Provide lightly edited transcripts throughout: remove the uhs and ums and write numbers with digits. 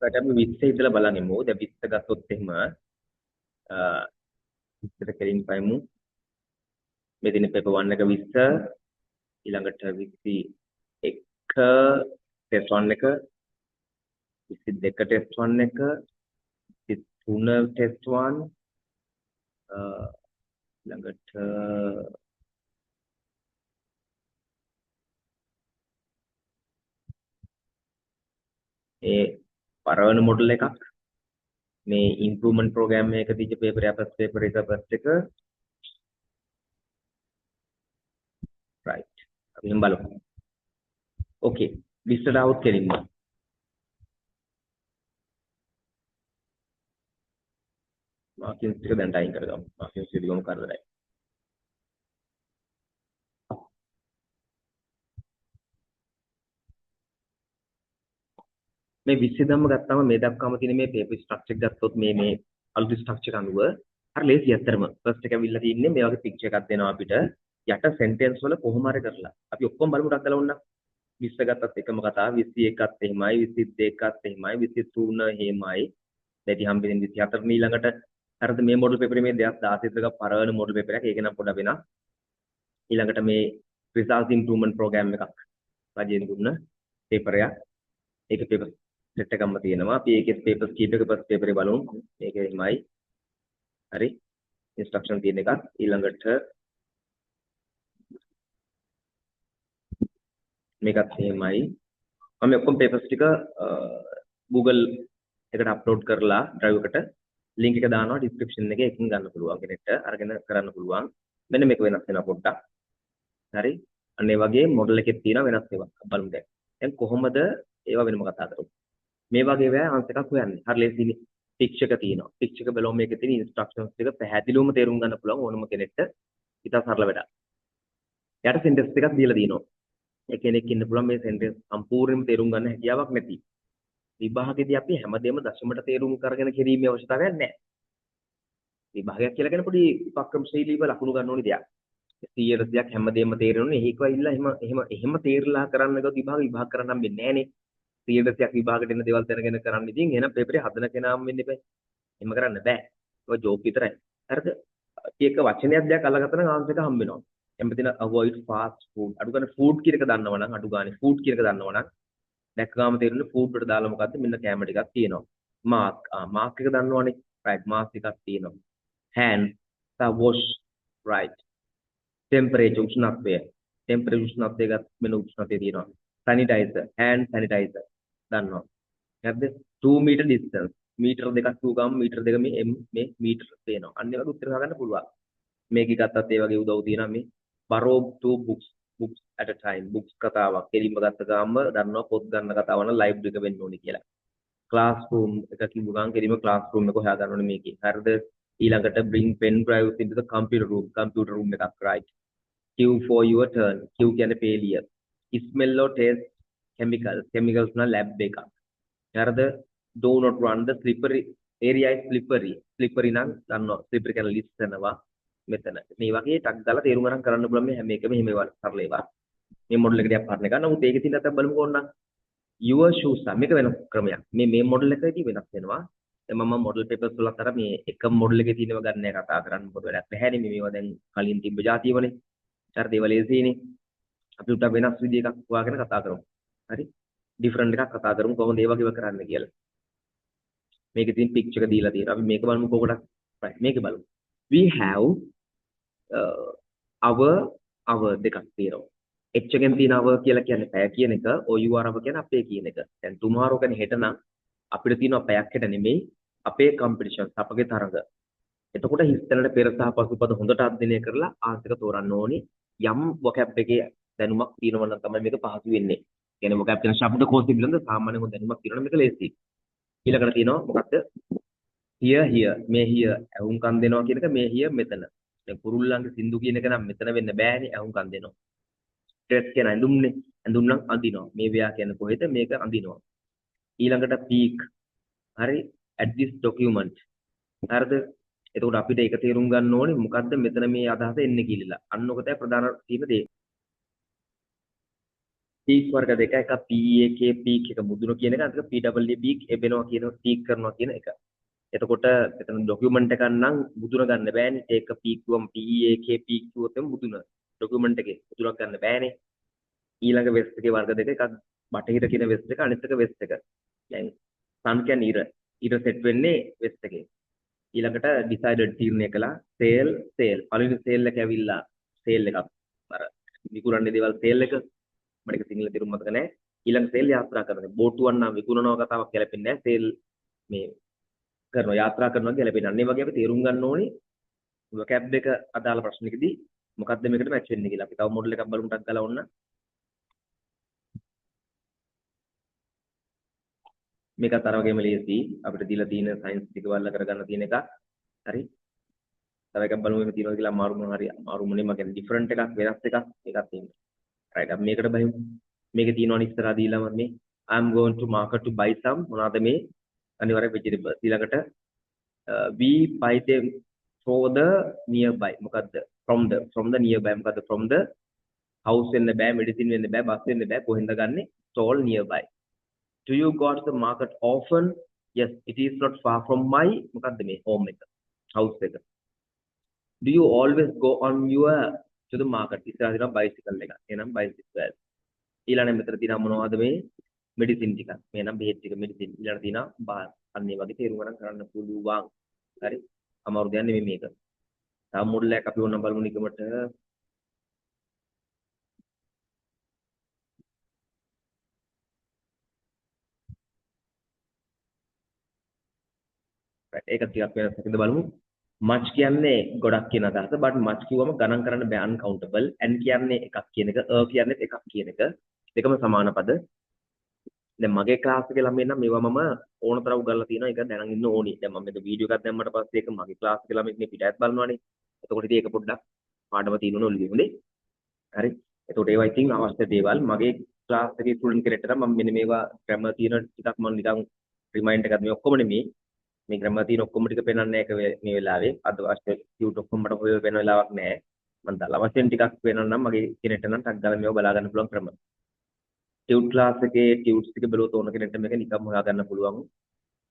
But අපි 20 ඉඳලා බලන්නමු. දැන් 20 ගත්තොත් එහෙම විස්තර කෙලින් පයමු. මේ දින පේපර් 1 එක 20 ඊළඟට 21 ටෙස්ට් 1 එක 22 ටෙස්ට් 1 එක 23 ටෙස්ට් 1 ඊළඟට ඒ පරවන මොඩල් එකක් මේ ඉම්ප්‍රූව්මන්ට් ප්‍රෝග්‍රෑම් එකක දීච්ච පේපර් එක ෆස්ට් පේපර් එක ෆස්ට් එක රයිට් අපි එහෙනම් බලමු ඕකේ 20ට આવුත් කෙලින්ම මාකින්ස් ටික දැන් ටයිම් කරගමු මාකින්ස් ටික දිගම කරදරයි මේ 20 ධම්ම ගත්තාම මේ දක්වාම තියෙන මේ පේපර් ස්ට්‍රක්චර් එක ගත්තොත් මේ අලුත් ස්ට්‍රක්චර් අනුව හරි ලේසි අත්‍තරම ෆස්ට් එක අවිල්ලා තින්නේ මේ වගේ පික්චර් එකක් දෙනවා අපිට යට සෙන්ටෙන්ස් වල කොහොම හරි කරලා අපි ඔක්කොම බලමු ටක් ගාලා වුණා 20 ගත්තත් එකම කතාව 21ත් එහෙමයි 22ත් එහෙමයි 23 එහෙමයි දැටි හම්බෙන්නේ 24 ඊළඟට හරිද මේ මොඩල් පේපරේ මේ 2016 එක පරවන මොඩල් පේපර් එකක් ඒක නම් පොඩ්ඩක් වෙනස් ඊළඟට මේ රිසල්ට් ඉම්ප්‍රූව්මන්ට් ප්‍රෝග්‍රෑම් එකක් රජයෙන් දුන්න පේපර් එකක් ඒක පේපර් සෙට් එකක්ම තියෙනවා අපි ඒකේ පේපර්ස් කීපයක ෆස්ට් පේපරේ බලමු මේක එහෙමයි හරි ඉන්ස්ට්‍රක්ෂන් තියෙන එකක් ඊළඟට මේකත් එහෙමයි මම ඔක්කොම පේපර්ස් ටික Google එකට අප්ලෝඩ් කරලා drive එකට link එක දානවා description එකේ එකකින් ගන්න පුළුවන් කෙනෙක්ට අරගෙන කරන්න පුළුවන් මෙන්න මේක වෙනස් වෙනවා පොඩ්ඩක් හරි අන්න ඒ වගේ මොඩල් එකේ තියෙන වෙනස් ඒවා බලමු දැන් කොහොමද ඒවා වෙනම කතා කරමු මේ වගේ වෙයි ආන්සර් එකක් හොයන්නේ හරි ලේසියි පික්චර් එක තියෙනවා පික්චර් එක බලමු මේකේ තියෙන ඉන්ස්ට්‍රක්ෂන්ස් ටික පැහැදිලිවම තේරුම් ගන්න පුළුවන් ඕනම කෙනෙක්ට ඉතින් සරල වැඩක් යට සෙන්ටෙන්ස් ටිකක් දීලා දිනවා ඒ කෙනෙක් ඉන්න පුළුවන් මේ සෙන්ටෙන්ස් සම්පූර්ණයෙන්ම තේරුම් ගන්න හැකියාවක් නැති විභාගෙදී අපි හැමදේම දශමයට තේරුම් කරගෙන කිරීමේ අවශ්‍යතාවයක් නැහැ විභාගයක් කියලා කියන්නේ පොඩි උපක්‍රමශීලීව ලකුණු ගන්න ඕනේ දෙයක් 100%ක් හැමදේම තේරෙන්නේ ඒකව ඉල්ල එහෙම තේරලා කරන්න ගියොත් විභාග කරන්න හම්බෙන්නේ නැහනේ 100%ක් විභාගයට එන දේවල් දැනගෙන කරන්න ඉතින් එහෙනම් පේපරේ හදන කෙනාම වෙන්න එපා එහෙම කරන්න බෑ ඒක ජෝක් විතරයි හරිද ඒක වචනයක් දෙයක් අල්ලගත්තා නම් ආන්සර් එක හම්බ වෙනවා එම්බදින avoid fast food අඩු ගන්න food කියන එක දන්නවනම් අඩු ගානේ food කියන එක දන්නවනම් දැක්කාම තේරෙන්නේ food වලට දාලා මොකද්ද මෙන්න කැම ටිකක් තියෙනවා mark එක දන්නවනේ right mark එකක් තියෙනවා hand wash right temperature උෂ්ණත්වය ගත් මෙන්න උෂ්ණත්වය තියෙනවා sanitizer hand sanitizer දන්නවා හරිද 2 meter distance මීටර දෙකක් දුවගම මීටර දෙක මේ මීටර පේනවා අන්න ඒ වගේ උත්තර හොයාගන්න පුළුවන් මේක ගත්තත් ඒ වගේ උදව් තියෙනවා මේ borrow two books at a time books කතාවක් එලින්ම ගත්ත ගාම දන්නවා පොත් ගන්න කතාව නම් ලයිබ්‍රරි එක වෙන්න ඕනේ කියලා classroom එක කිව්ව ගමන් එලින්ම classroom එක හොයාගන්න ඕනේ මේකේ හරිද ඊළඟට bring pen drives into the computer room එකක් right queue for your turn queue කියන්නේ failure smell or taste chemicals na lab එකක් හරිද do not run the slippery area is slippery නම් දන්නවා slippery කියන ලිස්සනවා මෙතන මේ වගේ ටක් දාලා තේරුම් ගන්න කරන්න පුළුවන් මේ හැම එකම එහෙම ඒවා සරල ඒවා මේ මොඩල් එකට අපි පාරණ ගන්න නමුත් ඒකේ තියෙන නැත්නම් බලමු ඕන නම් your shoes මේක වෙනස් ක්‍රමයක් මේ මොඩල් එකේදී වෙනස් වෙනවා දැන් මම මොඩල් පේපර්ස් වලත් අර මේ එකම මොඩල් එකේ තියෙනව ගන්න එක කතා කරන්න මොකද වැඩක් නැහැනේ මේවා දැන් කලින් තිබ්බ જાතියවනේ හරි දේවල් ලේසියිනේ අපි උට වෙනස් විදිහ එකක් හොයාගෙන කතා කරමු හරි ඩිෆරන්ට් එකක් කතා කරමු කොහොමද ඒ වගේව කරන්න කියලා මේකේ තියෙන පික්චර් එක දීලා තියෙනවා අපි මේක බලමු කොහොමද මේක බලමු we have our දෙකක් තියෙනවා h එකෙන් තියෙන our කියලා කියන්නේ පැය කියන එක or our කියන්නේ අපේ කියන එක දැන් tomorrow කියන්නේ හෙට නම් අපිට තියෙනවා පැයක් හෙට නෙමෙයි අපේ කම්පිටිෂන්ස් අපගේ තරඟ එතකොට හිස්තැනට පෙර සහ පසුපද හොඳට අධ්‍යයනය කරලා ආන්සර් තෝරන්න ඕනේ යම් vocab එකේ දැනුමක් තියෙනවා නම් තමයි මේක පහසු වෙන්නේ කියන්නේ vocab කියන ශබ්ද කෝෂය පිළිබඳ සාමාන්‍ය හොඳ දැනුමක් තියෙනවා මේක ලේසියි ඊළඟට තියෙනවා මොකක්ද here මේ here ඇහුම්කන් දෙනවා කියන එක මේ here මෙතන දැන් කුරුල්ලන්ගේ සින්දු කියන එක නම් මෙතන වෙන්න බෑනේ ඇහුම්කන් දෙනවා ඩ්‍රෙස් කියන ඇඳුම්නේ ඇඳුම් නම් අඳිනවා මේ වෙයා කියන්නේ කොහෙද මේක අඳිනවා ඊළඟට peak හරි at this document හරිද එතකොට අපිට ඒක තේරුම් ගන්න ඕනේ මොකද්ද මෙතන මේ අදහස එන්නේ කියලා අන්න ඔක තමයි ප්‍රධාන තියෙන දේ peak වර්ග දෙක එක PEAK peak එක මුදුන කියන එක අනික PEE peak එබෙනවා කියන peak කරනවා කියන එක. එතකොට එතන ડોකියුමන්ට් එකක් නම් මුදුන ගන්න බෑනේ. ඒක peak කිව්වම PEAK peak කිව්වොත් එම මුදුන. ડોකියුමන්ට් එකේ මුදුනක් ගන්න බෑනේ. ඊළඟ වෙස්ට් එකේ වර්ග දෙක එකක් බටහිර කියන වෙස්ට් එක අනිත් එක වෙස්ට් එක. දැන් sun කියන්නේ ඉර. ඉර සෙට් වෙන්නේ වෙස්ට් එකේ. ඊළඟට ඩිසයිඩඩ් තීරණය කළා සේල් පළවෙනි සේල් එක ඇවිල්ලා සේල් එකක් අර විකුණන්නේ දේවල් සේල් එක මට ඒක සිංහල තේරුම මතක නැහැ ඊළඟ සේල් යාත්‍රා කරනවා බෝට්ටුවක් නම් විකුණනවා කතාවක් ගැලපෙන්නේ නැහැ සේල් මේ කරනවා යාත්‍රා කරනවා ගැලපෙන්නේ අන්න ඒ වගේ අපි තේරුම් ගන්න ඕනේ vocab දෙක අදාළ ප්‍රශ්නකදී මොකක්ද මේකට මැච් වෙන්නේ කියලා අපි තව මොඩල් එකක් බලමු ටක් ගාලා ඔන්න මේකත් අර වගේම ලේසි අපිට දීලා තියෙන සයන්ස් ටික වල්ලා කරගන්න තියෙන එක හරි තව එකක් බලමු මේක තියෙනවා කියලා අමාරු මොන හරි අමාරු මොනේ මගේ ඩිෆරන්ට් එකක් වෙනස් එකක් ඒකත් තියෙනවා right අපි මේකට බලමු මේකේ තියෙනවනේ ඉස්සරහා දීලා මේ I'm going to market to buy some මොනවාද මේ අනිවාර්ය vegetables ඊළඟට we buy them for the nearby මොකද්ද from the nearby මොකද්ද from the house වෙන්න බෑ medicine වෙන්න බෑ bus වෙන්න බෑ කොහෙන්ද ගන්නෙ stall nearby do you go to the market often yes it is not far from my මොකද්ද මේ home එක house එක do you always go on your to the market ඉස්සරහ තියෙනවා bicycle එක එහෙනම් bicycle ඊළඟ මෙතන තියෙනවා මොනවද මේ මෙඩිසින් ටික මේ නම් බෙහෙත් ටික මෙඩිසින් ඊළඟ තියෙනවා බාර් අන්න ඒ වගේ තේරුම් ගන්න කරන්න පුළුවන් හරි අමාරු දෙයක් නෙමෙයි මේක තව මොඩල් එකක් අපි ඕන බලමු නිකමට ඒක ටිකක් වෙනසකින්ද බලමු much කියන්නේ ගොඩක් කියන අදහස but much කිව්වම ගණන් කරන්න බෑ uncountable and කියන්නේ එකක් කියන එක කියන්නේ එකක් කියන එක දෙකම සමාන පද දැන් මගේ ක්ලාස් එකේ ළමයි නම් මේවා මම ඕන තරම් උගන්ලා තියෙනවා ඒක දැනන් ඉන්න ඕනි දැන් මම මේක වීඩියෝ එකක් දැම්මට පස්සේ ඒක මගේ ක්ලාස් එකේ ළමයි මේ පිටයත් බලනවානේ එතකොට ඉතින් ඒක පොඩ්ඩක් පාඩම තියෙනවනේ ඔලිය හොඳේ හරි එතකොට ඒවා ඉතින් අවශ්‍ය දේවල් මගේ ක්ලාස් එකේ ස්ටුඩන්ට් කෙනෙක්ට නම් මම මෙන්න මේවා ග්‍රැමර් තියෙන ටිකක් මම නිකන් රිමයින්ඩ් එකක් මේ ඔක්කොම නෙමෙයි මේ ග්‍රැමර් තියෙන ඔක්කොම ටික පෙන්වන්නේ ඒක මේ වෙලාවේ අද අවශ්‍ය ටියුට් ඔක්කොම මට හොයලා පෙන්වන වෙලාවක් නැහැ මම දල වශයෙන් ටිකක් වෙනනම් නම් මගේ කෙනෙක්ට නම් ටක් ගාලා මේවා බලා ගන්න පුළුවන් ක්‍රම ටියුට් ක්ලාස් එකේ ටියුට්ස් ටික බලුවොත් ඕන කෙනෙක්ට මේක නිකම්ම හොයා ගන්න පුළුවන්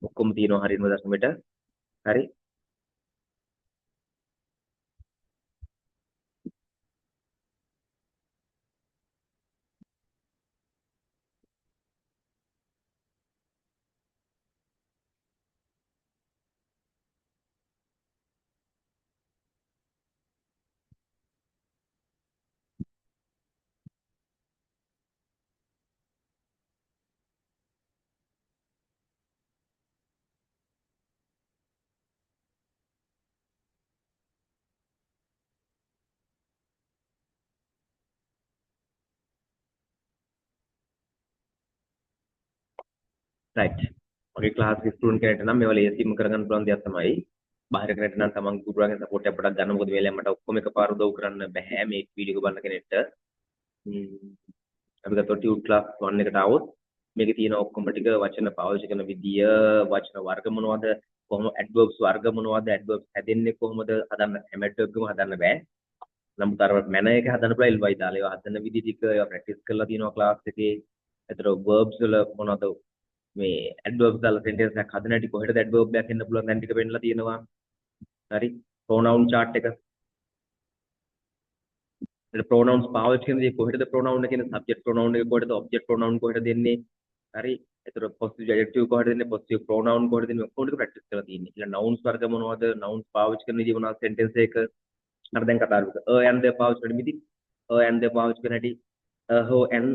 ඔක්කොම තියෙනවා හරියම දශමෙට හරි රයිට් මගේ ක්ලාස් එකේ ස්ටුඩන්ට් කෙනෙක්ට නම් මේවා ලේසියෙන්ම කරගන්න පුළුවන් දෙයක් තමයි බාහිර කෙනෙක්ට නම් තමන් ගුරුවරයාගෙන් සපෝට් එකක් පොඩක් ගන්න මොකද මේ මට ඔක්කොම එකපාර උදව් කරන්න බෑ මේ වීඩියෝ එක බලන කෙනෙක්ට අපි ගත්තොත් ටියුට් ක්ලාස් 1 එකට આવොත් මේකේ තියෙන ඔක්කොම ටික වචන පාවිච්චි කරන විදිය වචන වර්ග මොනවද කොහොම ඇඩ්වර්බ්ස් වර්ග මොනවද ඇඩ්වර්බ්ස් හැදෙන්නේ කොහොමද හදන්න හැම ඇඩ්වර්බ්කම හදන්න බෑ නමුත් අර මැනර් එක හදන්න පුළුවන් එල්වයි දාලා ඒවා හදන විදි ටික ඒවා ප්‍රැක්ටිස් කරලා තියෙනවා ක්ලාස් එකේ ඒතර verbs වල මොනවද මේ ඇඩ්වර්බ්ස් දාලා සෙන්ටෙන්ස් එකක් හදන හැටි කොහෙටද ඇඩ්වර්බ් එකක් එන්න පුළුවන් දැන් ටික පෙන්නලා තියෙනවා හරි pronoun chart එක ඒත් pronouns පාවිච්චි කරන දේ කොහෙටද pronoun එක කියන්නේ subject pronoun එක කොහෙටද object pronoun කොහෙටද දෙන්නේ හරි ඒතර positive adjective කොහෙටද දෙන්නේ positive pronoun කොහෙටද දෙන්නේ ඔක්කොම ටික ප්‍රැක්ටිස් කරලා තියෙන්නේ ඊළඟ nouns වර්ග මොනවද nouns පාවිච්චි කරන විදිහ මොනවද sentence එක අර දැන් කතා කරමු and the පාවිච්චි කරන විදිහ and the පාවිච්චි කරන හැටි හෝ and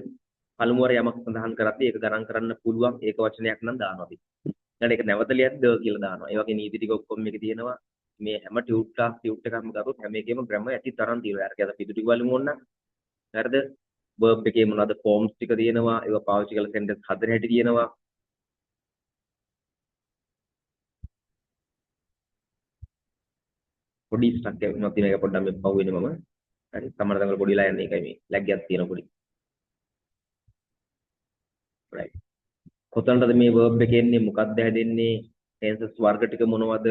පළමුව යමක් සඳහන් කරද්දී ඒක ගණන් කරන්න පුළුවන් ඒක වචනයක් නම් දානවා අපි. ඊළඟ ඒක නැවත ලියද්දි ද කියලා දානවා. ඒ වගේ නීති ටික ඔක්කොම මේකේ තියෙනවා. මේ හැම ටියුට් එකක්ම ගත්තොත් හැම එකේම ග්‍රැමර් ඇති තරම් තියෙනවා. අර කියලා පිටු ටික බලමු ඕන්න. හරිද? verb එකේ මොනවද forms ටික තියෙනවා. ඒවා පාවිච්චි කරලා sentence හදන හැටි තියෙනවා. පොඩි ස්ටක් එකක් තියෙන එක පොඩ්ඩක් මේ පහු වෙන්නේ මම. හරි. සමහර දඟල පොඩිලා යන්නේ ඒකයි මේ. ලැග් එකක් තියෙනවා පොඩි. right. කොතනටද මේ verb එක එන්නේ මොකක්ද හැදෙන්නේ tenses වර්ග ටික මොනවද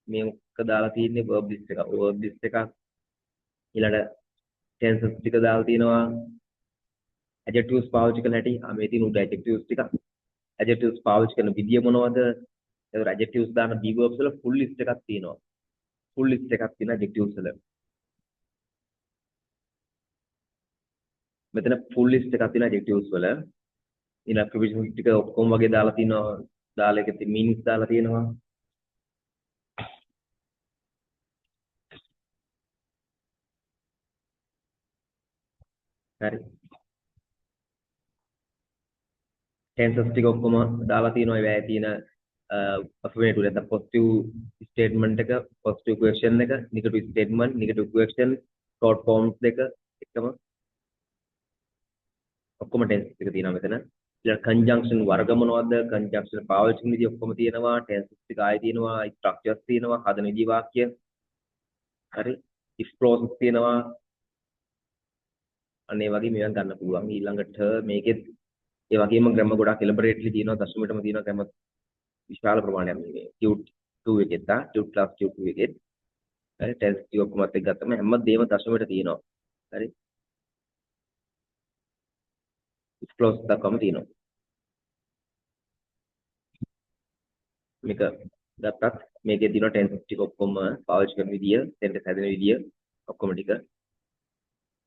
මේක දාලා තියෙන්නේ verb list එකක් ඊළඟ tenses ටික දාලා තියෙනවා adjectives පාවිච්චි කරන හැටි මේ තියෙන උඩ adjectives ටික adjectives පාවිච්චි කරන විදිය මොනවද ඒතර adjectives දාන b verbs වල full list එකක් තියෙනවා full list එකක් තියෙන adjectives වල මෙතන full list එකක් තියෙන adjectives වල ඊළඟ preposition ටික ඔක්කොම වගේ දාලා තිනවා දාලා එකේ meanings දාලා තියෙනවා හරි tenses ටික ඔක්කොම දාලා තියෙනවා ඒවැය තියෙන affirmative නැත්නම් positive statement එක positive question එක negative statement negative question short forms දෙක එකම ඔක්කොම tenses ටික තියෙනවා මෙතන ඊළඟ conjunction වර්ග මොනවද conjunction පාවිච්චි කරන විදිහ ඔක්කොම තියෙනවා tenses ටික ආයෙ තියෙනවා structures තියෙනවා හදන විදිහ වාක්‍ය හරි if clauses තියෙනවා අනේ වගේ මේවා ගන්න පුළුවන් ඊළඟට මේකෙත් ඒ වගේම grammar ගොඩාක් elaborately තියෙනවා දශමයටම තියෙනවා grammar විශාල ප්‍රමාණයක් මේ Qt 2 එකෙත් තා Qt class Qt 2 එකෙත් හරි tense ටික ඔක්කොමත් එක්ක ගත්තම හැමදේම දශමයට තියෙනවා හරි if clause දක්වම තියෙනවා මේක ගත්තත් මේකේ තියෙන tenses ටික ඔක්කොම පාවිච්චි කරන විදිය sentence හැදෙන විදිය ඔක්කොම ටික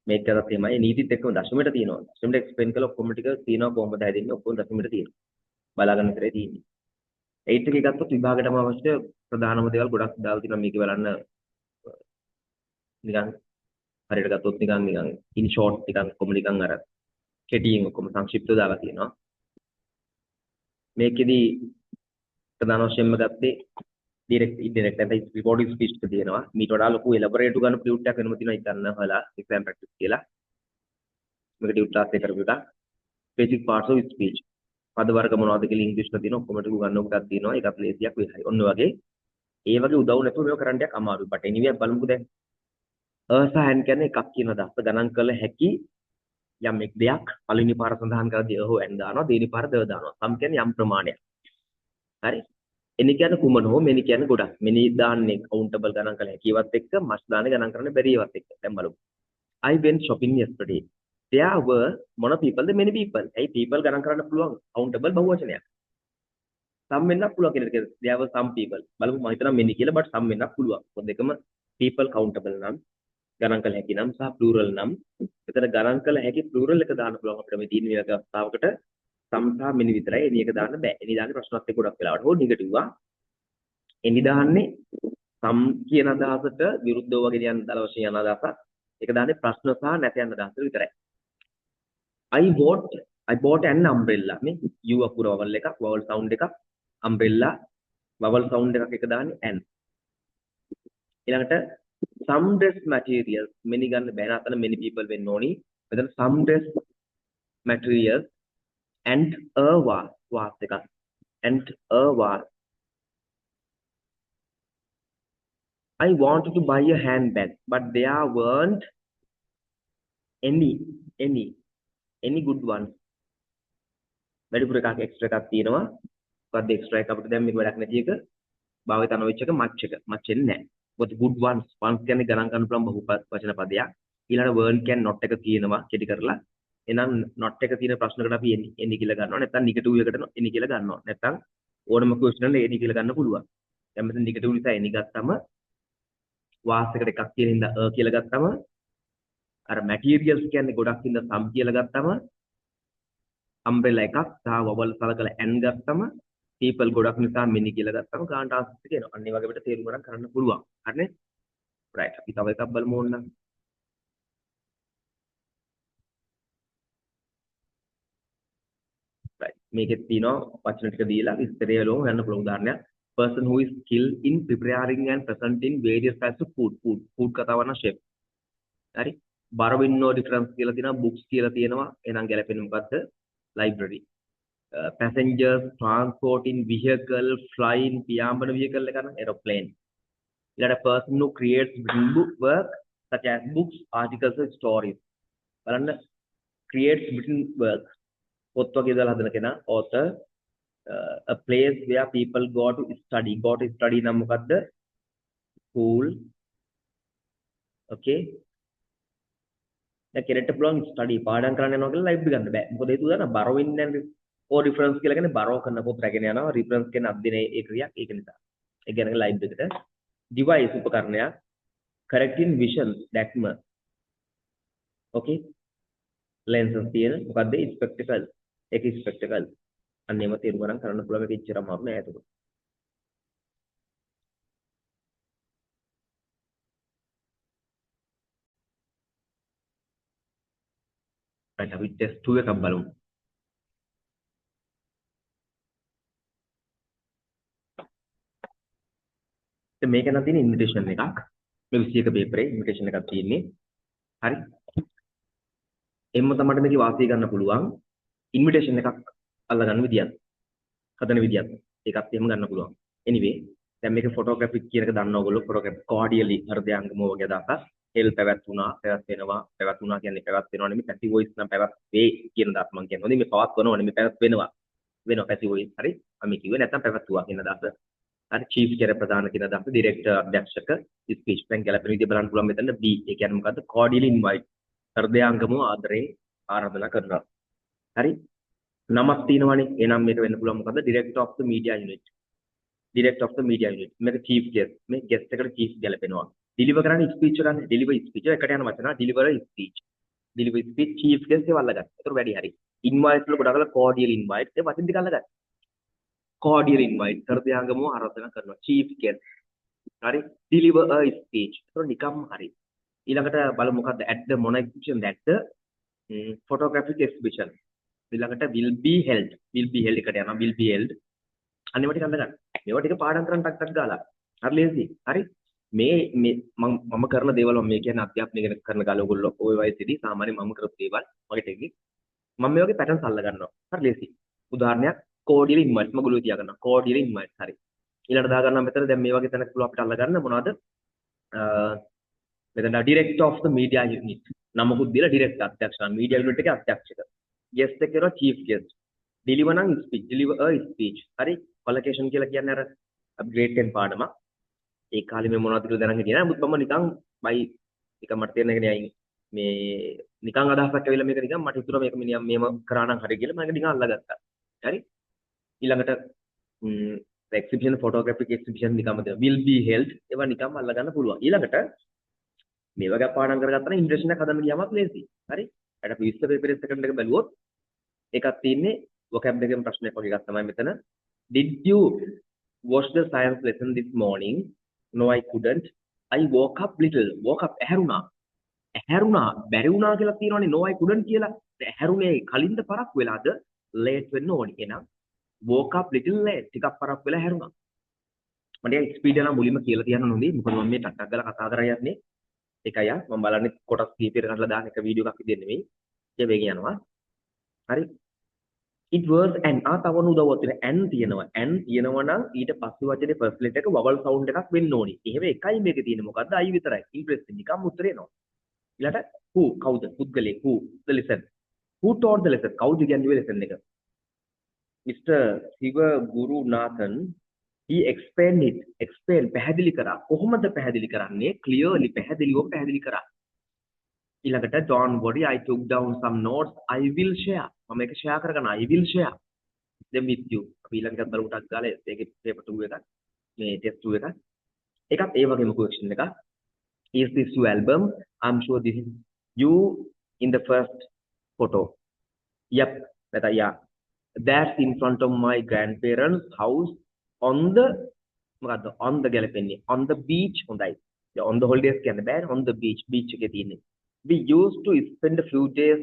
මේක කරත් එහෙමයි නීතිත් එක්කම දශමයට තියෙනවා දශමයට එක්ස්ප්ලেইন කළා ඔක්කොම ටික තියෙනවා කොහොමද හැදෙන්නේ ඔක්කොම දශමයට තියෙනවා බලා ගන්න විතරයි තියෙන්නේ 8 එකේ ගත්තොත් විභාගයටම අවශ්‍ය ප්‍රධානම දේවල් ගොඩක් දාලා තියෙනවා මේක බලන්න නිකන් හරියට ගත්තොත් නිකන් in short නිකන් කොහොම නිකන් අර කෙටියෙන් ඔක්කොම සංක්ෂිප්තව දාලා තියෙනවා මේකෙදි ප්‍රධාන වශයෙන්ම ගත්තේ direct indirect නැත්නම් reporting speech එක තියෙනවා මීට වඩා ලොකු elaborate ගන්න flute එකක් වෙනම තියෙනවා ඉතින් අහලා exam practice කියලා මේක ටියුට් ක්ලාස් එකේ කරපු එක basic parts of speech පද වර්ග මොනවද කියලා ඉංග්‍රීසි වල තියෙන ඔක්කොම ටික ගන්න උගක් තියෙනවා ඒකත් ලේසියක් වෙයි ඔන්න වගේ ඒ වගේ උදව් නැතුව මේක කරන්න ටිකක් අමාරුයි but anyway බලමුකෝ දැන් සහ and කියන්නේ එකක් කියන දස්ස ගණන් කළ හැකි යම් එක් දෙයක් පළවෙනි පාර සඳහන් කරලා හෝ and දානවා දෙවෙනි පාර ද දානවා සම් කියන්නේ යම් ප්‍රමාණයක් හරි එනි කියන්නේ කුමන හෝ මෙනි කියන්නේ ගොඩක් මෙනි දාන්නේ කවුන්ටබල් ගණන් කළ හැකියවත් එක්ක මස් දාන්නේ ගණන් කරන්න බැරි ඒවත් එක්ක දැන් බලමු I went shopping yesterday there were මොන people the many people A people ගණන් කරන්න පුළුවන් කවුන්ටබල් බහුවචනයක් සම් වෙන්නත් පුළුවන් කියන එක there were some people බලමු මම හිතනවා මෙනි කියලා but සම් වෙන්නත් පුළුවන් මොකද දෙකම people countable නම් ගණන් කළ හැකි නම් සහ plural නම් එතන ගණන් කළ හැකි plural එක දාන්න පුළුවන් අපිට මේ තියෙන මේ වගේ අවස්ථාවකට සම් සහ මෙනි විතරයි එනි එක දාන්න බෑ එනි දාන්නේ ප්‍රශ්නත් එක්ක ගොඩක් වෙලාවට හෝ නෙගටිව් එනි දාන්නේ සම් කියන අදහසට විරුද්ධව වගේ යන දල වශයෙන් යන අදහසක් ඒක දාන්නේ ප්‍රශ්න සහ නැත යන අදහස විතරයි I bought an umbrella මේ u අකුර vowel එකක් vowel sound එකක් umbrella vowel sound එකක් එක දාන්නේ an ඊළඟට some dress materials many ගන්න බෑ නතන many people වෙන්න ඕනි මෙතන some dress materials and a was එකක් and a was I wanted to buy a handbag but there weren't any good ones වැඩිපුර එකක් එක්ස්ට්‍රා එකක් තියෙනවා මොකද්ද එක්ස්ට්‍රා එක අපිට දැන් මේක වැඩක් නැති එක භාවිත නොවෙච්ච එක මච් එන්නේ නැහැ මොකද good ones කියන්නේ ගණන් ගන්න පුළුවන් බහු වචන පදයක් ඊළඟ weren't කියන්නේ not එක තියෙනවා කෙටි කරලා එහෙනම් not එක තියෙන ප්‍රශ්නකට අපි any කියලා ගන්නවා නැත්නම් negative එකකට any කියලා ගන්නවා නැත්නම් ඕනම question එකකට any කියලා ගන්න පුළුවන් දැන් මෙතන negative නිසා any ගත්තම was එකට එකක් කියන හින්දා කියලා ගත්තම අර materials කියන්නේ ගොඩක් හින්දා some කියලා ගත්තම umbrella එකක් සහ vowel සලකලා n ගත්තම people ගොඩක් නිසා many කියලා ගත්තම ගානට ආන්සර් එක එනවා. අන්න ඒ වගේ අපිට තේරුම් ගන්න කරන්න පුළුවන්. හරිනේ? right. අපි තව එකක් බලමු ඕන්න. right. මේකෙත් තියෙනවා වචන ටික දීලා විස්තරය වලම ගන්න පුළුවන් උදාහරණයක්. person who is skilled in preparing and presenting various types of food කතාව නම් chef. හරි? borrowing no difference කියලා තියෙනවා books කියලා තියෙනවා. එහෙනම් ගැලපෙන්නේ මොකද්ද? library. Passengers transporting vehicle flying පියාඹන vehicle එක නම් aeroplane. ඊළඟ person who creates book work such as books articles and stories. බලන්න creates written work පොත් වගේ දාලා හදන කෙනා author a place where people go to study නම් මොකද්ද school okay දැන් කෙනෙක්ට පුළුවන් ස්ටඩි පාඩම් කරන්න යනවා කියලා ලයිව් ගන්න බෑ. මොකද ඒක උදාන බරොවින් දැන් ඕ රිෆරන්ස් කියලා කියන්නේ බරෝ කරන පොත් රැගෙන යනවා. රිෆරන්ස් කියන අධ්‍යයනයේ ඒ ක්‍රියාවක් ඒක නිසා. ඒ කියන්නේ ලයිව් එකට device උපකරණයක් correcting vision දැක්ම. okay lenses තියෙන මොකද්ද spectacle. ඒක spectacle. අන්න ඒව තේරුම් ගන්න කරන්න පුළුවන් මේක ඉච්චරම අමාරු නෑ ඒක. right අපි test 2 එකක් බලමු. දැන් මේක නම් තියෙන ඉන්විටේෂන් එකක්. මේ 21 පේපරේ ඉන්විටේෂන් එකක් තියෙන්නේ. හරි. එම්ම තමයි මේක වාසිය ගන්න පුළුවන්. ඉන්විටේෂන් එකක් අල්ලගන්න විදියක්. හදන විදියක්. ඒකත් එහෙම ගන්න පුළුවන්. anyway දැන් මේක ෆොටෝග්‍රැෆික් කියන එක දන්නා ඔයගොල්ලෝ ෆොටෝග්‍රැෆි කාඩියලි හෘදයාංගම වගේ අදහසක්. හෙල් පැවැත්ුණා පැවැත්ුණා කියන්නේ පැවැත් වෙනවා නෙමෙයි පැසිව් වොයිස් නම් පැවැත් වේ කියන දාත් මම කියන්නේ. හොඳයි මේ පවත්වනවා නෙමෙයි පැවැත් වෙනවා පැසිව් වොයිස්. හරි. මම කිව්වේ නැත්තම් පැවැත්තුවා කියන අදහස. හරි චීෆ් කියන ප්‍රධාන කියන අදහස ඩිරෙක්ටර් අධ්‍යක්ෂක ස්පීච් දැන් ගැලපෙන විදිහ බලන්න පුළුවන් මෙතන B. ඒ කියන්නේ මොකද්ද? කාඩියලි ඉන්වයිට්. හෘදයාංගම ආදරේ ආරාධනා කරනවා. හරි. නමක් තියෙනවනේ. එහෙනම් මේක වෙන්න පුළුවන් මොකද්ද? Director of the media unit. Director of the media unit. මේක චීෆ් ගෙස්ට්. මේ ගෙස්ට් එකට චීෆ් ගැලපෙනවා. ඩිලිවර් කරන්නේ ස්පීච් කරන්නේ. ඩිලිවර් ස්පීච් එකට යන වචන deliver speech. Deliver speech chief guest ඒව අල්ලගන්න. ඒතර වැඩි හරි. ඉන්වයිට් වල ගොඩක් අල්ල කෝඩියල් ඉන්වයිට් ඒ වචන ටික අල්ලගන්න. කෝඩියල් ඉන්වයිට් හෘදයාංගම ආරාධනා කරනවා. Chief guest. හරි. Deliver speech. ඒතර නිකම් හරි. ඊළඟට බලමු මොකද්ද? at the මොන exhibition that the photographic exhibition. ඊළඟට will be held එකට යනවා will be held අන්නේව ටික අල්ලගන්න. මේවා ටික පාඩම් කරන් ටක් ටක් ගාලා. හරි ලේසි. හරි. මේ මම කරන දේවල් මම මේ කියන්නේ අධ්‍යාපනය ගැන කරන කාලේ ඔයගොල්ලෝ ওই වයසේදී සාමාන්‍ය මම කරපු දේවල් මගේ ටෙක්නික් මම මේ වගේ පැටර්න්ස් අල්ල ගන්නවා. හරි ලේසි. උදාහරණයක් කෝඩියල් ඉන්වයිට් මම ගලුවේ තියා ගන්නවා. කෝඩියල් ඉන්වයිට් හරි. ඊළඟට දා ගන්නවා මෙතන දැන් මේ වගේ තැනක පුළුවන් අපිට අල්ල ගන්න මොනවද? මෙතන director of the media unit. නමකුත් දීලා ඩිරෙක්ටර් අධ්‍යක්ෂක මීඩියා යුනිට් එකේ අධ්‍යක්ෂක. ගෙස්ට් එක කරනවා චීෆ් ගෙස්ට්. ඩිලිවර් නම් ස්පීච් ඩිලිවර් ස්පීච්. හරි. කොලොකේෂන් කියලා කියන්නේ අර අපි ග්‍රේඩ් 10 පාඩම. ඒ කාලේ මේ මොනවද කියලා දැනගෙන ඉන්නේ. නමුත් මම නිකන් බයි එක මට තේරෙන එක නේ මේ නිකන් අදහසක් ඇවිල්ලා මේක නිකන් මට හිතුණා මේක මිනිහා මේම කරා නම් හරි කියලා මම ඒක නිකන් අල්ලගත්තා. හරි. ඊළඟට එක්සිබිෂන් ෆොටෝග්‍රැෆික් එක්සිබිෂන් නිකම්ම දෙනවා. will be held ඒවා නිකම්ම අල්ලගන්න පුළුවන්. ඊළඟට මේ වගේ පාඩම් කරගත්තා නම් ඉම්ප්‍රෙෂන් එක හදන්න ගියාමත් ලේසි. හරි. අර අපි 20 පේපර් සෙකන්ඩ් එක බැලුවොත් එකක් තියෙන්නේ vocab එකෙන් ප්‍රශ්නයක් වගේ එකක් තමයි මෙතන. Did you watch the science lesson this morning? No, I couldn't. I woke up little. Woke up ඇහැරුණා බැරි වුණා කියලා තියෙනවනේ no I couldn't කියලා. ඇහැරුණේ කලින්ද පරක් වෙලාද late වෙන්න ඕනි. එහෙනම් woke up little late ටිකක් පරක් වෙලා ඇහැරුණා. මට ඒක ස්පීඩ් එක නම් මුලින්ම කියලා තියන්න ඕනේ. මොකද මම මේ ටක් ටක් ගාලා කතා කරා යන්නේ. ඒකයි මම බලන්නේ කොටස් කීපයකට කඩලා දාන එක වීඩියෝ එකක් විදිහට නෙමෙයි. ඒ වේගය යනවා. හරි. it was an තවන උදව්වක් තියෙන an තියෙනවා නම් ඊට පස්සේ වචනේ first letter එක vowel sound එකක් වෙන්න ඕනි. එහෙම එකයි මේකේ තියෙන්නේ මොකද්ද? I විතරයි. ඉම්ප්‍රෙසිව් නිකම් උත්තරේ එනවා. ඊළඟට who කවුද? පුද්ගලයෙක් who the lesson. who taught the lesson? කවුද කියන්නේ lesson එක? Mr. Siva Gurunathan he explain පැහැදිලි කරා. කොහොමද පැහැදිලි කරන්නේ? clearly පැහැදිලිව පැහැදිලි කරා. ඊළඟට don't worry I took down some notes I will share. මම ඒක share කරගන්න I will share them with you. අපි ඊළඟට බලමු ටක් ගාලා ඒකේ paper 2 එකක් මේ test 2 එකක්. ඒකත් ඒ වගේම question එකක්. Is this your album? I'm sure this is you in the first photo. Yep, yeah. That's in front of my grandparents' house on the ගැලපෙන්නේ on the beach හොඳයි. on the holidays කියන්නේ බෑ on the beach එකේ තියෙන්නේ. We used to spend a few days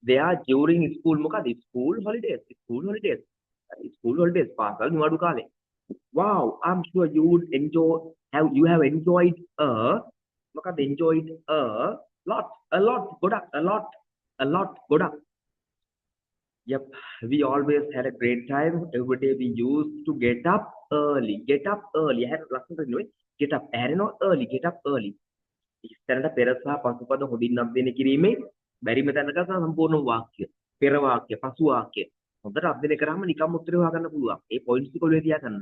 there during school මොකද school holidays පාසල් නිවාඩු කාලේ. Wow, I'm sure you would you have enjoyed මොකද enjoyed a lot ගොඩක්. Yep, we always had a great time. Every day we used to get up early. I had ලස්සනට නෙවෙයි get up early. ඉස්සරහට පෙර සහ පසුපද හොඳින් අධ්‍යයනය කිරීමේ බැරිම තැනක සම්පූර්ණ වාක්‍ය, පෙර වාක්‍ය, පසු වාක්‍ය හොඳට අධ්‍යයනය කරාම නිකම් උත්තරේ හොයාගන්න පුළුවන්. ඒ පොයින්ට්ස් ටික ඔළුවේ තියාගන්න.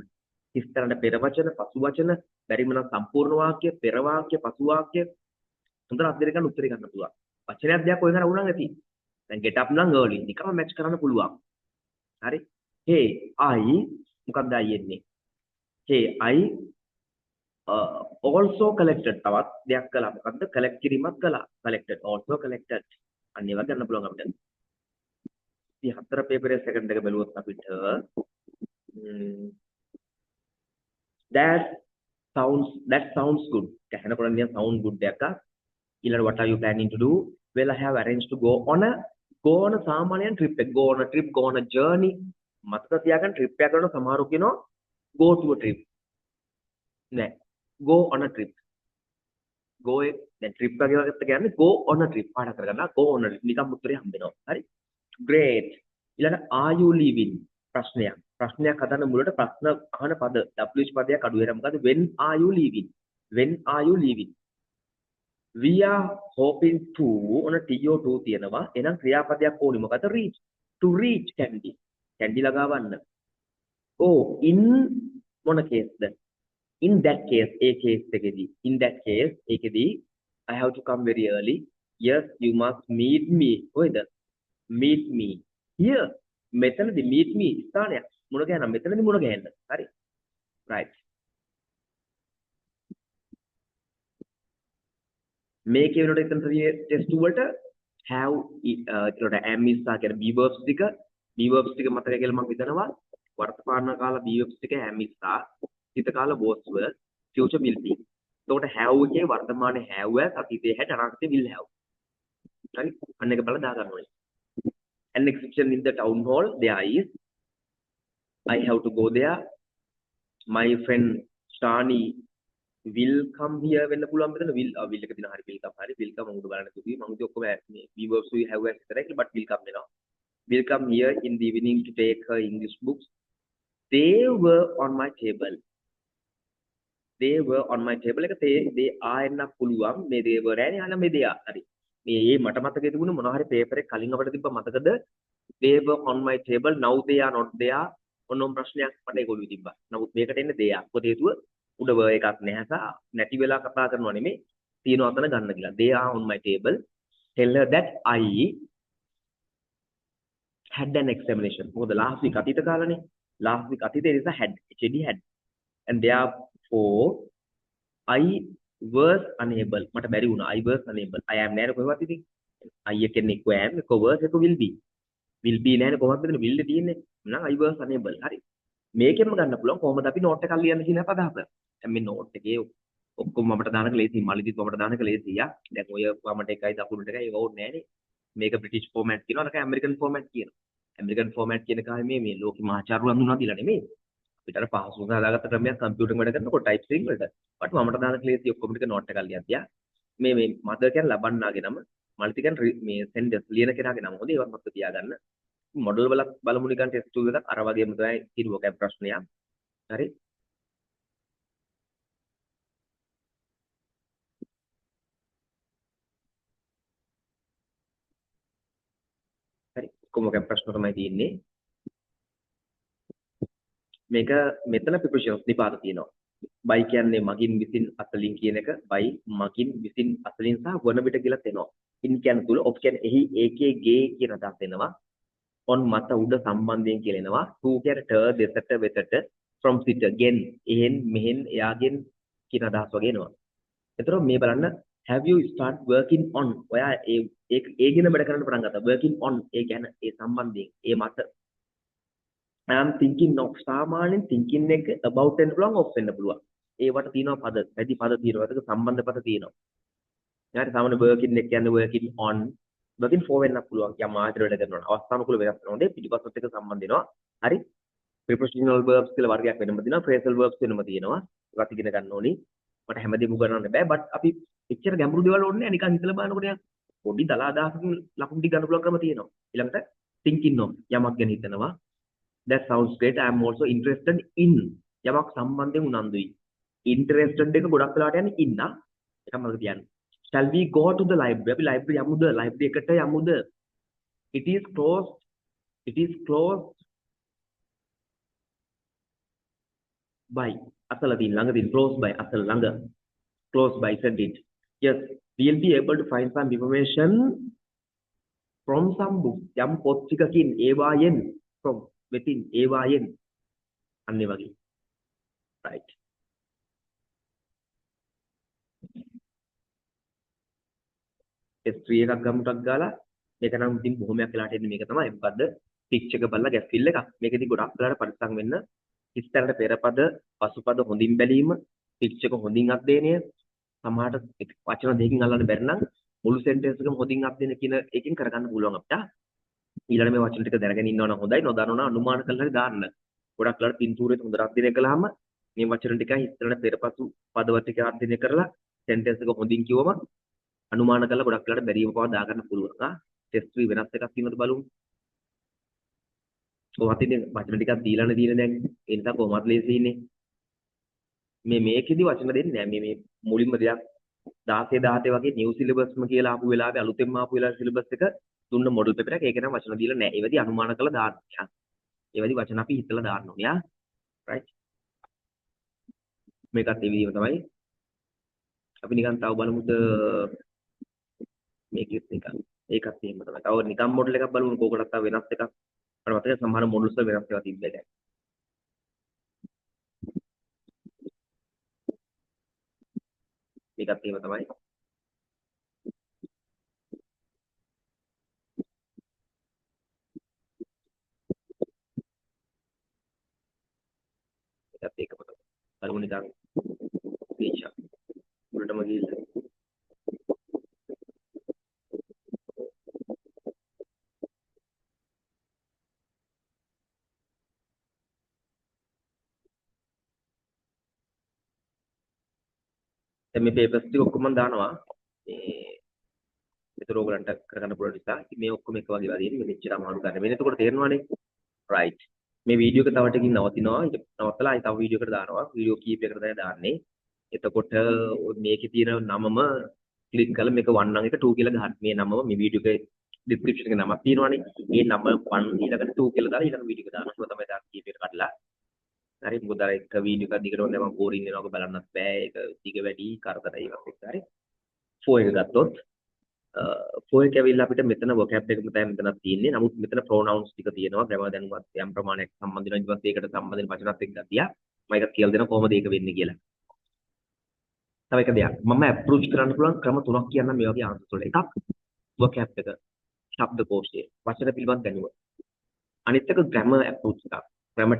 ඉස්සරහට පෙර වචන, පසු වචන, බැරිම නම් සම්පූර්ණ වාක්‍ය, පෙර වාක්‍ය, පසු වාක්‍ය හොඳට අධ්‍යයනය කරලා උත්තරේ ගන්න පුළුවන්. වචනයක් දෙයක් ඔය කරා වුණා නැති. දැන් get up නම් early නිකම්ම මැච් කරන්න පුළුවන්. හරි. hey I මොකක්ද I එන්නේ? hey I also collected තවත් දෙයක් කළා. මොකද්ද? collect කිරීමක් කළා. collected also collected. අන්න ඒවා ගන්න පුළුවන් අපිට. 34 පේපරේ සෙකන්ඩ් එක බැලුවොත් අපිට that sounds good. කහනකොට නිකන් sound good එකක්. ඊළඟ what are you planning to do? Well, I have arranged to go on a සාමාන්‍යයෙන් trip එක. go on a journey. මතක තියාගන්න trip එක කරන සමහරු කියනවා go to a trip. නෑ. go on a trip. go දැන් trip එක වගේත් කියන්නේ go on a trip පාඩම් කරගන්න. go on a trip නිකම් උත්තරේ හම්බෙනවා. හරි. great. ඊළඟ are you leaving? ප්‍රශ්නයක් හදන්න මුලට ප්‍රශ්න අහන පද WH පදයක් අඩු වෙනවා. මොකද when are you leaving? We are hoping to on a TO2 තියෙනවා. එහෙනම් ක්‍රියාපදයක් ඕනි. මොකද reach. to reach candy ලගවන්න. oh in මොන කේස්ද? in that case ඒකෙදී I have to come very early. Yes, you must meet me. කොහෙද? meet me here. මෙතනදී meet me ස්ථානයක්. මුණ ගැහෙනවා. මෙතනදී මුණ ගැහෙන්න. හරි. right. මේකේ වෙනකොට එතන ටෙස්ට් වලට have ඒකට am is කියන be verbs ටික මතක කියලා මම හිතනවා. වර්තමාන කාල be verbs ටික am is හිත කාල was were future will be. එතකොට have එකේ වර්තමානයේ have as අතීතයේ had අනාගතයේ will have. හරි. අන්න එක බලලා දා ගන්න ඕනේ. An exception in the town hall there is I have to go there. My friend Shani will come here වෙන්න පුළුවන් මෙතන will එක දින හරි will come උඩ බලන්න තුවි මම ඉතින් ඔක්කොම මේ we verbs we have as විතරයි but will come වෙනවා. will come here in the evening to take her English books. They were on my table එක they are එන්න පුළුවන් මේ they were නෑනේ අන්න මේ they are හරි. මේ මට මතකේ තිබුණේ මොනවා හරි පේපර් එක කලින් අපිට තිබ්බ මතකද? they were on my table now they are not there. ඔන්නෝම් ප්‍රශ්නයක් මට ඒගොල්ලෝ තිබ්බා. නමුත් මේකට එන්නේ they are. මොකද හේතුව උඩ වර් එකක් නැහැ නැති වෙලා කතා කරනවා නෙමෙයි තියෙනවා අතන ගන්න කියලා. they are on my table. Tell her that I had an examination. මොකද last week අතීත කාලනේ. last week අතීතේ නිසා had and therefore I was unable. මට බැරි වුණා. I was unable. I am නෑනේ කොහෙවත් ඉතින්. I කියන්නේ එක්ක am එක්ක was එක්ක will be. will be නෑනේ කොහොමද මෙතන will තියෙන්නේ. එහෙනම් I was unable. හරි. මේකෙන්ම ගන්න පුළුවන් කොහොමද අපි නෝට් එකක් ලියන්න කියන පදහස. දැන් මේ නෝට් එකේ ඔක්කොම අපිට දානක ලේසි මලිදිත් අපිට දානක ලේසියා. දැන් ඔය වමට එකයි දකුණට එකයි ඒක ඕනේ නෑනේ. මේක බ්‍රිටිෂ් ෆෝමැට් කියනවා නැත්නම් ඇමරිකන් ෆෝමැට් කියනවා. ඇමරිකන් ෆෝමැට් කියන කාලේ මේ ලෝකෙ මහාචාර්යවරු හඳුන්වා දීලා නෙමෙයි. අපිට අර පහසුවෙන් හදාගත්ත ක්‍රමයක් කම්පියුටර් වැඩ කරනකොට ටයිප් ස්ක්‍රීන් වලට. වට වමට දානක ලේසි ඔක්කොම ටික නෝට් එකක් ලියද්දියා. මේ මදර් කියන්නේ ලබන්නාගේ නම, මල්ටි කියන්නේ මේ සෙන්ඩර්ස් ලියන කෙනාගේ නම. හොඳ ඒවත් මතක තියාගන්න. මොඩල් වල බලමු නිකන් ටෙස්ට් ටූල් එකක් අර වගේම තමයි තියෙන වොකැබ් ප්‍රශ්නයක්. හරි. හරි. කොහොමද ප්‍රශ්න තමයි තියෙන්නේ. මේක මෙතන ප්‍රිපොසිෂන්ස් දෙපාරක් තියෙනවා. by කියන්නේ මගින් විසින් අසලින් කියන එක by මගින් විසින් අසලින් සහ වන විට කියලා තේනවා. in කියන්නේ තුල of කියන්නේ එහි ඒකේ ගේ කියන අදහස් එනවා. on මත උඩ සම්බන්ධයෙන් කියලා එනවා. to කියන්නේ තර දෙසට වෙතට from sit again එහෙන් මෙහෙන් එයාගෙන් කියන අදහස් වගේ එනවා. එතකොට මේ බලන්න have you start working on ඔයා ඒ ගැන වැඩ කරන්න පටන් ගත්තා. working on ඒ කියන්නේ ඒ සම්බන්ධයෙන් ඒ මත I am thinking of සාමාන්‍යයෙන් thinking එක about වෙන්න පුළුවන් of වෙන්න පුළුවන්. ඒවට තියෙනවා පද. වැඩි පද තියෙනවා. ඒක සම්බන්ධ පද තියෙනවා. ඊට සාමාන්‍ය working එක කියන්නේ working on working for වෙන්න පුළුවන්. යම් ආයතන වැඩ කරනවා. අවස්ථානුකූල වෙනස් වෙනකොට පිටිපස්සත් එක්ක සම්බන්ධ වෙනවා. හරි. prepositional verbs කියලා වර්ගයක් වෙනම තියෙනවා. phrasal verbs වෙනම තියෙනවා. ඒවත් ඉගෙන ගන්න ඕනි. මට හැමදේම උගන්වන්න බෑ. but අපි එච්චර ගැඹුරු දේවල් ඕනේ නැහැ. නිකන් හිතලා බලනකොට යන පොඩි දලා අදහසකින් ලකුණු ටික ගන්න පුළුවන් ක්‍රම තියෙනවා. ඊළඟට thinking of යමක් ගැන හිතනවා. That sounds great. I am also interested in යමක් සම්බන්ධයෙන් උනන්දුයි. Interested එක ගොඩක් වෙලාවට යන්නේ in නා. ඒක මම කියන්න. Shall we go to the library? අපි library යමුද? library එකට යමුද? It is closed. by අසල තියෙන ළඟ තියෙන close by අසල ළඟ close by isn't it? Yes, we'll be able to find some information from some books. යම් පොත් ටිකකින් ඒවායෙන් from within ඒවායෙන් අන්න ඒ වගේ. right. S3 එකක් ගමු ටක් ගාලා මේක නම් ඉතින් බොහොමයක් වෙලාට එන්නේ මේක තමයි. මොකද්ද? පිච් එක බලලා ගැස්ෆිල් එකක්. මේකෙදි ගොඩක් වෙලාට පරිස්සම් වෙන්න. ඉස්සරහට පෙරපද පසුපද හොඳින් බැලීම, පිච් එක හොඳින් අධ්‍යයනය, සමහරට වචන දෙකකින් අල්ලන්න බැරි නම් මුළු සෙන්ටෙන්ස් එකම හොඳින් අධ්‍යයනය කියන එකකින් කරගන්න පුළුවන් අපිට. ඊළඟ මේ වචන ටික දැනගෙන ඉන්නව නම් හොඳයි. නොදන්නව නම් අනුමාන කරලා හරි දාන්න. ගොඩක් වෙලාට පින්තූරෙත් හොඳට අධ්‍යයනය කළාම මේ වචන ටික ඉස්සරහට පෙරපසු පදවත් ටික අධ්‍යයනය කරලා සෙන්ටෙන්ස් එක හොඳින් කිව්වම අනුමාන කරලා ගොඩක් වෙලාට බැරිම පව දාගන්න පුළුවන්. ටෙස්ට් 3 වෙනස් එකක් තියෙනවද බලමු. ඔය හිතේ වචන ටිකක් දීලානේ තියෙන දැන්. ඒ නිසා කොහොමද ලේසි ඉන්නේ. මේකෙදි වචන දෙන්නේ නැහැ. මේ මුලින්ම දෙයක් 16 17 වගේ නිව් සිලබස්ම කියලා ආපු වෙලාවේ අලුතෙන්ම ආපු වෙලාවේ සිලබස් එක දුන්න මොඩල් පේපර් එක. ඒක නම් වචන දීලා නැහැ. ඒවදී අනුමාන කරලා දාන්න. ඒවදී වචන අපි හිතලා දාන්න ඕනේ. යා. රයිට්. මේකත් ඒ විදිහම තමයි. අපි නිකන් තව බලමුද මේකෙත් නිකන් ඒකත් එහෙම තමයි. තව නිකන් මොඩල් එකක් බලමු කෝකටත් තව වෙනස් එකක්. මට මතකයි සමහර මොඩල්ස් වල වෙනස් ඒවා තිබ්බේ නැහැ. මේකත් එහෙම තමයි. ඒකත් ඒකම තමයි. බලමු නිකන් පීචා උඩටම ගිහිල්ලා දැන් මේ පේපර්ස් ටික ඔක්කොම දානවා. ඒතර ඕගලන්ට කරගන්න පුළුවන් නිසා ඉතින් මේ ඔක්කොම එක වගේ වදින මේ මෙච්චර අමාරු ගන්න. මෙන්න එතකොට තේරෙනවනේ. right. මේ වීඩියෝ එක තව ටිකකින් නවතිනවා. ඊට නවත්තලා ආයි තව වීඩියෝ එකකට දානවා. වීඩියෝ කීපයකට තමයි දාන්නේ. එතකොට මේකේ තියෙන නමම ක්ලික් කරලා මේක 1 නම් එක 2 කියලා ගන්න. මේ නමම මේ වීඩියෝ එකේ ඩිස්ක්‍රිප්ෂන් එකේ නමක් තියෙනවනේ. ඒ නම 1 ඊළඟට 2 කියලා දාලා ඊළඟ වීඩියෝ එක දානවා. ඒක තමයි දාන්න කීපයකට කඩලා. හරි මොකද අර එක වීඩියෝ එකක් දිගට වුණාම බෝරින් වෙනවා. ඔක බලන්නත් බෑ. ඒක දිග වැඩි කරදරයි ඒවත් එක්ක හරි. 4 එක ගත්තොත් 4 එක ඇවිල්ලා අපිට මෙතන vocab එකම තමයි මෙතනක් තියෙන්නේ. නමුත් මෙතන pronouns ටික තියෙනවා. grammar දැනුවත් යම් ප්‍රමාණයක් සම්බන්ධ වෙනවා. ඊට පස්සේ ඒකට සම්බන්ධ වෙන වචනත් එක්ක ගතියක්. මම ඒක කියලා දෙනවා කොහොමද ඒක වෙන්නේ කියලා. තව එක දෙයක්. මම approach කරන්න පුළුවන් ක්‍රම තුනක් කියන්නම් මේ වගේ answers වල. එකක් vocab එක. ශබ්දකෝෂය. වචන පිළිබඳ දැනුම. අනිත් එක grammar approach එකක්. grammar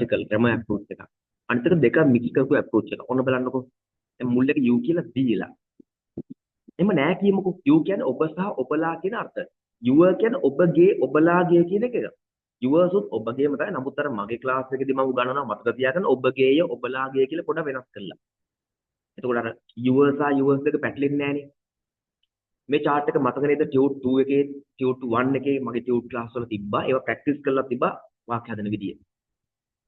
approach එකක්. අනිත් එක දෙක mix කරපු approach එකක්. ඔන්න බලන්නකෝ. දැන් මුල් එක you කියලා දීලා එහෙම නෑ කියමුකෝ. you කියන්නේ ඔබ සහ ඔබලා කියන අර්ථ. your කියන්නේ ඔබගේ ඔබලාගේ කියන එක. yours උත් ඔබගේම තමයි. නමුත් අර මගේ ක්ලාස් එකේදී මම උගන්වනවා මතක තියාගන්න ඔබගේය ඔබලාගේ කියලා පොඩ වෙනස් කළා. එතකොට අර your සහ yours දෙක පැටලෙන්නේ නෑනේ. මේ chart එක මතක නේද tute 2 එකේ tute 1 එකේ මගේ tute class වල තිබ්බා. ඒවා practice කරලා තිබ්බා වාක්‍ය හදන විදිය.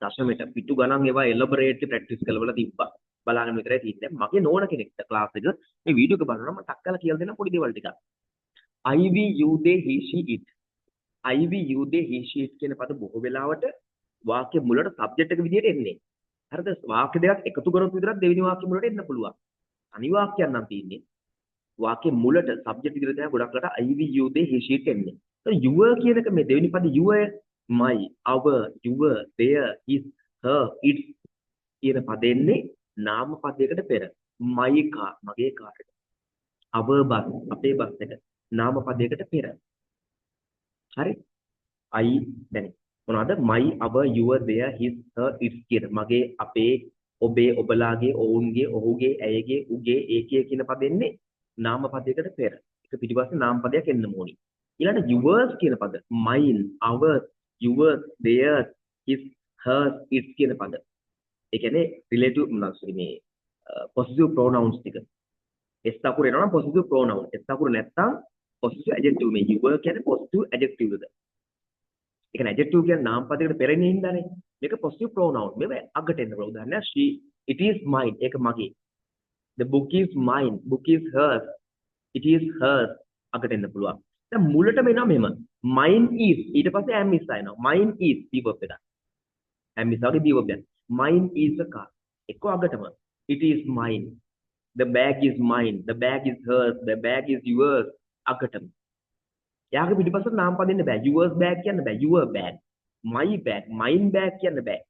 දශමයට පිටු ගණන් ඒවා elaborate practice කරලා තිබ්බා. බලාගෙන විතරයි තියෙන්නේ. මගේ නෝන කෙනෙක්ට ක්ලාස් එක මේ වීඩියෝ එක බලනවා මම ටක් කරලා කියලා දෙන්න පොඩි දේවල් ටිකක්. I we you they he she it. I we you they he she it කියන පද බොහෝ වෙලාවට වාක්‍ය මුලට සබ්ජෙක්ට් එක විදියට එන්නේ. හරිද? වාක්‍ය දෙකක් එකතු කරොත් විතරක් දෙවෙනි වාක්‍ය මුලට එන්න පුළුවන්. අනිවාර්යයක් නම් තියෙන්නේ. වාක්‍ය මුලට සබ්ජෙක්ට් විදියට තමයි ගොඩක් වෙලාවට I we you they he she it එන්නේ. ඒ your කියන එක මේ දෙවෙනි පද your my our your their his her its කියන පදෙන්නේ නාම පදයකට පෙර. my car මගේ කාර් එක. our bus අපේ බස් එක. නාම පදයකට පෙර. හරි? I දැන් මොනවද? my our your their his her its කියන මගේ අපේ ඔබේ ඔබලාගේ ඔවුන්ගේ ඔහුගේ ඇයගේ උගේ ඒකේ කියන පදෙන්නේ නාම පදයකට පෙර. ඒක පිටිපස්සේ නාම පදයක් එන්න ඕනි. ඊළඟට yours කියන පද mine our yours theirs his hers its කියන පද. ඒ කියන්නේ relative මොනවාද මේ possessive pronouns ටික. s අකුර එනවා නම් possessive pronoun. s අකුර නැත්තම් possessive adjective මේ your කියන්නේ possessive adjective එකද. ඒ කියන්නේ adjective කියන්නේ නාම පදයකට පෙරෙන්නේ හින්දානේ. මේක possessive pronoun. මේක අගට එන්න පුළුවන්. උදාහරණයක් she it is mine. ඒක මගේ. the book is mine. book is hers. it is hers. අගට එන්න පුළුවන්. දැන් මුලටම එනවා මෙහෙම. mine is ඊට පස්සේ am is ආනවා. mine is verb එක. am is වගේ verb එකක්. mine is a car. එක්ක අගටම it is mine. the bag is mine, the bag is hers, the bag is yours අකටම. යාගේ පිටිපස්සට නාම පදින්න බෑ. yours bag කියන්න බෑ. your bag. my bag, mine bag කියන්න බෑ.